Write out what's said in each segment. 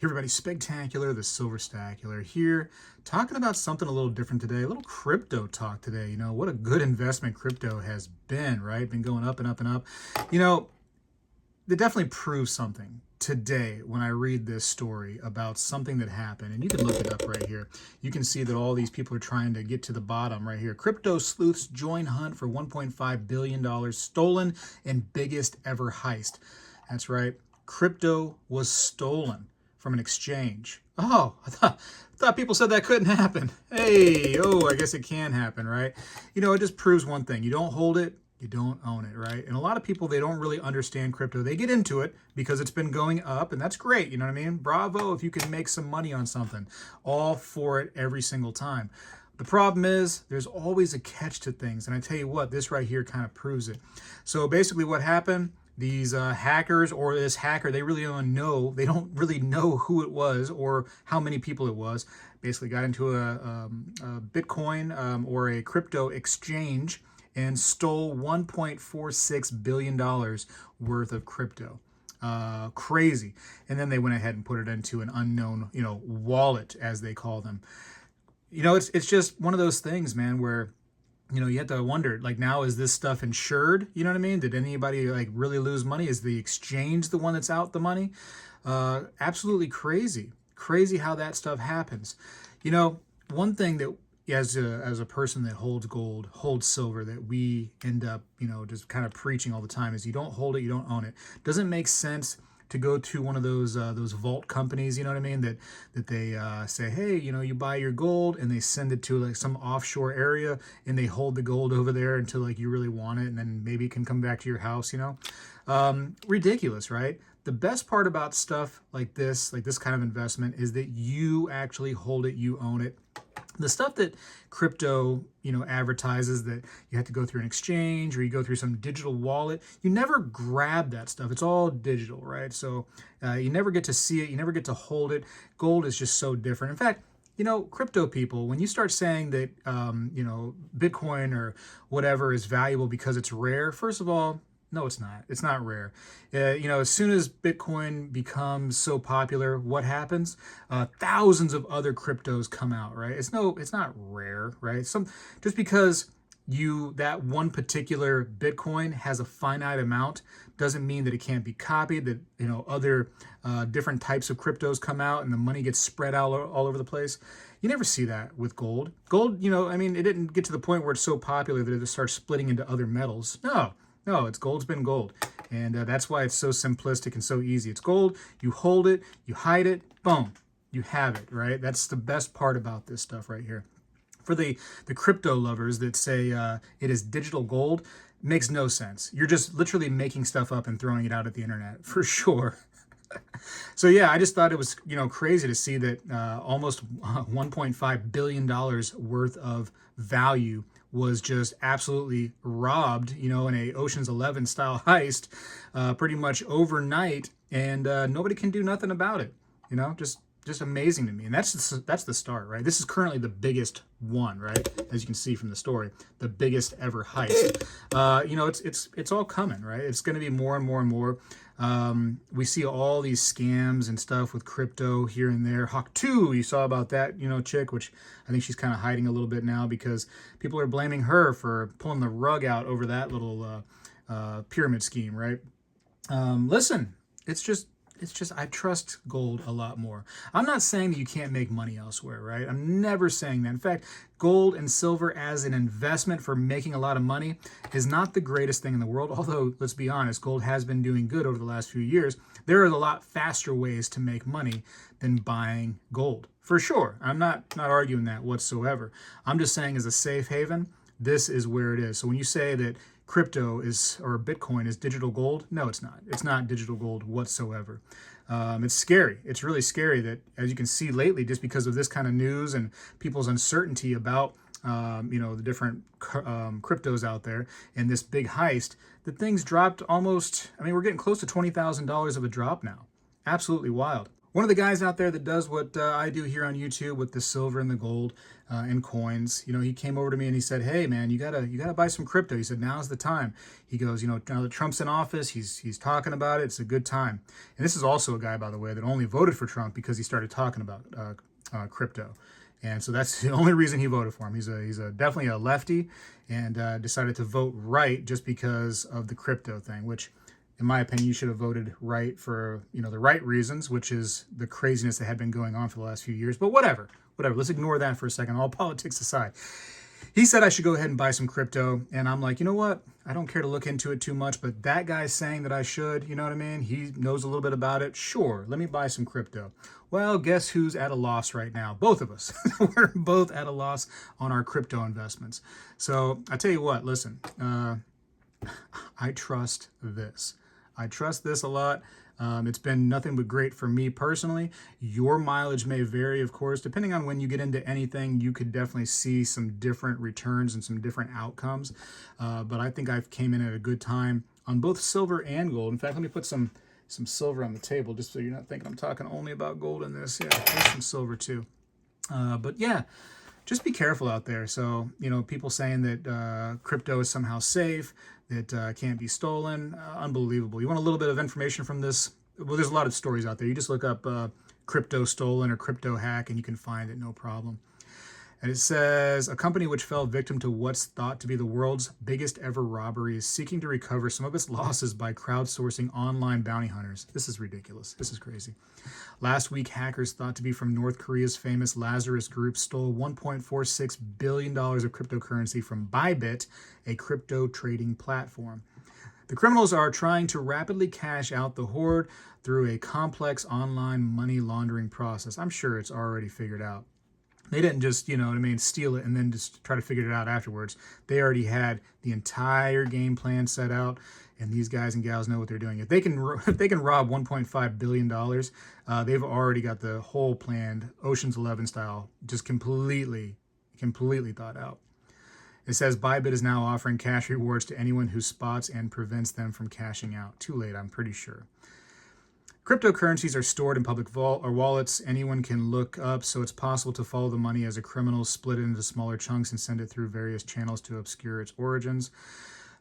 Hey everybody, Spegtacular, the Silverstacular here, talking about something a little different today, a little crypto talk today. What a good investment crypto has been, right? Been going up and up and up. You know, it definitely proves something today when I read this story about something that happened. And you can look it up right here. You can see that all these people are trying to get to the bottom right here. Crypto sleuths join hunt for $1.5 billion stolen in biggest ever heist. That's right. Crypto was stolen from an exchange. Oh, I thought people said that couldn't happen. Hey, I guess it can happen, right? It just proves one thing. You don't hold it, you don't own it, right? And a lot of people, they don't really understand crypto. They get into it because it's been going up, and that's great, you know what I mean? Bravo if you can make some money on something. All for it every single time. The problem is there's always a catch to things, and I tell you what, this right here kind of proves it. So basically what happened, these hackers or this hacker, they don't really know who it was or how many people it was. Basically got into a Bitcoin or a crypto exchange and stole $1.46 billion worth of crypto. Crazy. And then they went ahead and put it into an unknown, wallet, as they call them. It's just one of those things, man, where you have to wonder, like, now, is this stuff insured? You know what I mean? Did anybody like really lose money? Is the exchange the one that's out the money? Absolutely crazy. Crazy how that stuff happens. One thing that as a person that holds gold, holds silver, that we end up, just kind of preaching all the time is you don't hold it, you don't own it. Doesn't make sense to go to one of those vault companies, you know what I mean, that they say, hey, you buy your gold, and they send it to like some offshore area, and they hold the gold over there until like you really want it, and then maybe it can come back to your house. Ridiculous, right? The best part about stuff like this kind of investment, is that you actually hold it, you own it. The stuff that crypto, advertises, that you have to go through an exchange or you go through some digital wallet, you never grab that stuff. It's all digital, right? So you never get to see it. You never get to hold it. Gold is just so different. In fact, crypto people, when you start saying that, Bitcoin or whatever is valuable because it's rare, first of all, no, it's not. It's not rare. As soon as Bitcoin becomes so popular, what happens? Thousands of other cryptos come out, right? It's not rare, right? Just because that one particular Bitcoin has a finite amount doesn't mean that it can't be copied. That other different types of cryptos come out and the money gets spread out all over the place. You never see that with gold. Gold, it didn't get to the point where it's so popular that it starts splitting into other metals. No, gold's been gold. And that's why it's so simplistic and so easy. It's gold, you hold it, you hide it, boom, you have it, right? That's the best part about this stuff right here. For the crypto lovers that say it is digital gold, makes no sense. You're just literally making stuff up and throwing it out at the internet, for sure. So yeah, I just thought it was crazy to see that almost $1.5 billion worth of value was just absolutely robbed, in a Ocean's 11 style heist, pretty much overnight, and nobody can do nothing about it. Just amazing to me. And that's the start, right? This is currently the biggest one, right? As you can see from the story, the biggest ever heist. It's all coming, right? It's going to be more and more and more. We see all these scams and stuff with crypto here and there. Hawk 2, you saw about that, chick, which I think she's kind of hiding a little bit now because people are blaming her for pulling the rug out over that little pyramid scheme, right? Listen, it's just I trust gold a lot more. I'm not saying that you can't make money elsewhere, right? I'm never saying that. In fact, gold and silver as an investment for making a lot of money is not the greatest thing in the world. Although, let's be honest, gold has been doing good over the last few years. There are a lot faster ways to make money than buying gold, for sure. I'm not arguing that whatsoever. I'm just saying, as a safe haven, this is where it is. So when you say that crypto or Bitcoin is digital gold, no, it's not. It's not digital gold whatsoever. It's scary. It's really scary that, as you can see lately, just because of this kind of news and people's uncertainty about the different cryptos out there and this big heist, that things dropped almost. We're getting close to $20,000 of a drop now. Absolutely wild. one of the guys out there that does what I do here on YouTube with the silver and the gold and coins, he came over to me and he said, "Hey man, you gotta buy some crypto." He said, "Now's the time." He goes, "Now that Trump's in office, he's talking about it. It's a good time." And this is also a guy, by the way, that only voted for Trump because he started talking about crypto. And so that's the only reason he voted for him. He's definitely a lefty, and decided to vote right just because of the crypto thing, which, in my opinion, you should have voted right for the right reasons, which is the craziness that had been going on for the last few years. But whatever. Let's ignore that for a second. All politics aside, he said I should go ahead and buy some crypto, and I'm like, you know what? I don't care to look into it too much, but that guy's saying that I should. You know what I mean? He knows a little bit about it. Sure, let me buy some crypto. Well, guess who's at a loss right now? Both of us. We're both at a loss on our crypto investments. So I tell you what, listen, I trust this. I trust this a lot. It's been nothing but great for me personally. Your mileage may vary, of course. Depending on when you get into anything, you could definitely see some different returns and some different outcomes. But I think I've came in at a good time on both silver and gold. In fact, let me put some silver on the table just so you're not thinking I'm talking only about gold in this. Yeah, there's some silver too. But yeah, just be careful out there. So, people saying that crypto is somehow safe, that can't be stolen, unbelievable. You want a little bit of information from this? Well, there's a lot of stories out there. You just look up crypto stolen or crypto hack and you can find it, no problem. And it says, a company which fell victim to what's thought to be the world's biggest ever robbery is seeking to recover some of its losses by crowdsourcing online bounty hunters. This is ridiculous. This is crazy. Last week, hackers thought to be from North Korea's famous Lazarus Group stole $1.46 billion of cryptocurrency from Bybit, a crypto trading platform. The criminals are trying to rapidly cash out the hoard through a complex online money laundering process. I'm sure it's already figured out. They didn't just, steal it and then just try to figure it out afterwards. They already had the entire game plan set out, and these guys and gals know what they're doing. If they can rob $1.5 billion, they've already got the whole planned, Ocean's 11 style, just completely thought out. It says Bybit is now offering cash rewards to anyone who spots and prevents them from cashing out. Too late, I'm pretty sure. Cryptocurrencies are stored in public vault or wallets anyone can look up, so it's possible to follow the money as a criminal, split it into smaller chunks, and send it through various channels to obscure its origins.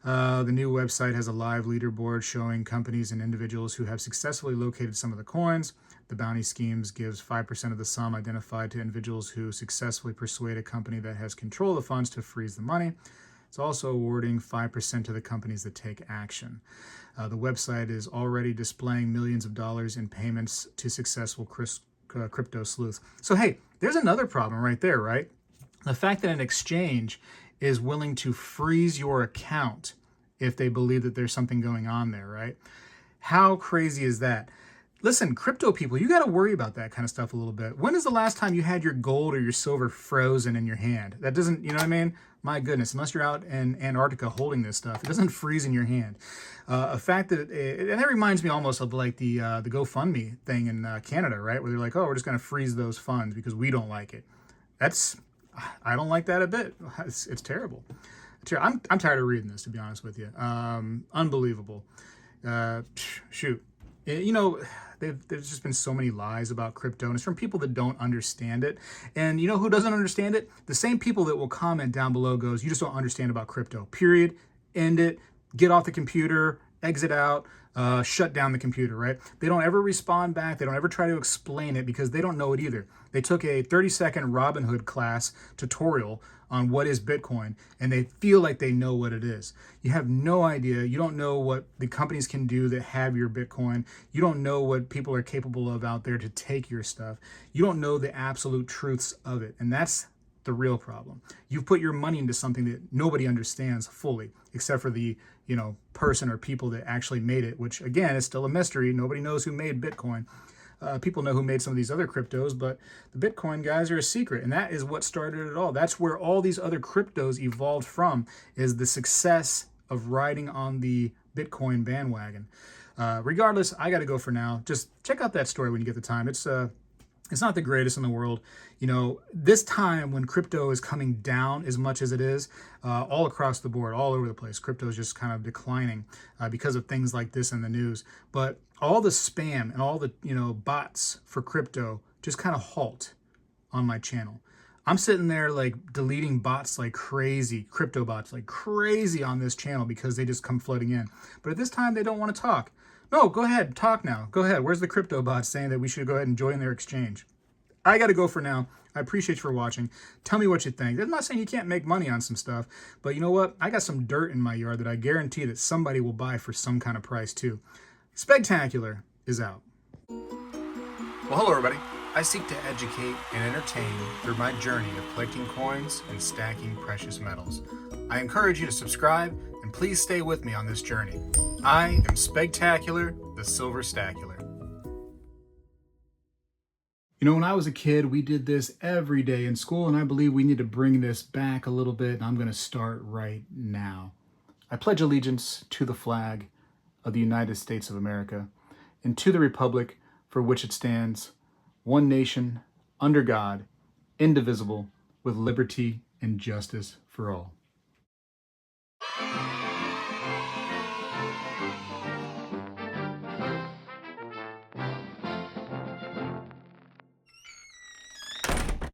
The new website has a live leaderboard showing companies and individuals who have successfully located some of the coins. The bounty schemes gives 5% of the sum identified to individuals who successfully persuade a company that has control of the funds to freeze the money. It's also awarding 5% to the companies that take action. The website is already displaying millions of dollars in payments to successful crypto sleuths. So, hey, there's another problem right there, right? The fact that an exchange is willing to freeze your account if they believe that there's something going on there, right? How crazy is that? Listen, crypto people, you got to worry about that kind of stuff a little bit. When is the last time you had your gold or your silver frozen in your hand? That doesn't, you know what I mean? My goodness, unless you're out in Antarctica holding this stuff, it doesn't freeze in your hand. A fact that, and that reminds me almost of like the GoFundMe thing in Canada, right? Where they're like, oh, we're just going to freeze those funds because we don't like it. I don't like that a bit. It's terrible. I'm tired of reading this, to be honest with you. Unbelievable. Shoot. There's just been so many lies about crypto, and it's from people that don't understand it. And you know who doesn't understand it? The same people that will comment down below goes, you just don't understand about crypto, period, end it, get off the computer, exit out, shut down the computer, right? They don't ever respond back. They don't ever try to explain it because they don't know it either. They took a 30-second Robinhood class tutorial on what is Bitcoin, and they feel like they know what it is. You have no idea. You don't know what the companies can do that have your Bitcoin. You don't know what people are capable of out there to take your stuff. You don't know the absolute truths of it, and that's the real problem. You've put your money into something that nobody understands fully, except for the person or people that actually made it, which again is still a mystery. Nobody knows who made Bitcoin. People know who made some of these other cryptos, but the Bitcoin guys are a secret, and that is what started it all. That's where all these other cryptos evolved from, is the success of riding on the Bitcoin bandwagon. Regardless, I got to go for now. Just check out that story when you get the time. It's It's not the greatest in the world. This time when crypto is coming down as much as it is, all across the board, all over the place, crypto is just kind of declining because of things like this in the news. But all the spam and all the bots for crypto just kind of halt on my channel. I'm sitting there like deleting bots like crazy, crypto bots like crazy on this channel because they just come flooding in. But at this time, they don't want to talk. No, go ahead, talk now. Go ahead. Where's the crypto bots saying that we should go ahead and join their exchange? I got to go for now. I appreciate you for watching. Tell me what you think. I'm not saying you can't make money on some stuff, but you know what? I got some dirt in my yard that I guarantee that somebody will buy for some kind of price too. Spegtacular is out. Well, hello everybody. I seek to educate and entertain through my journey of collecting coins and stacking precious metals. I encourage you to subscribe and please stay with me on this journey. I am Spegtacular, the Silver Stacular. When I was a kid, we did this every day in school, and I believe we need to bring this back a little bit, and I'm going to start right now. I pledge allegiance to the flag of the United States of America and to the republic for which it stands, one nation, under God, indivisible, with liberty and justice for all.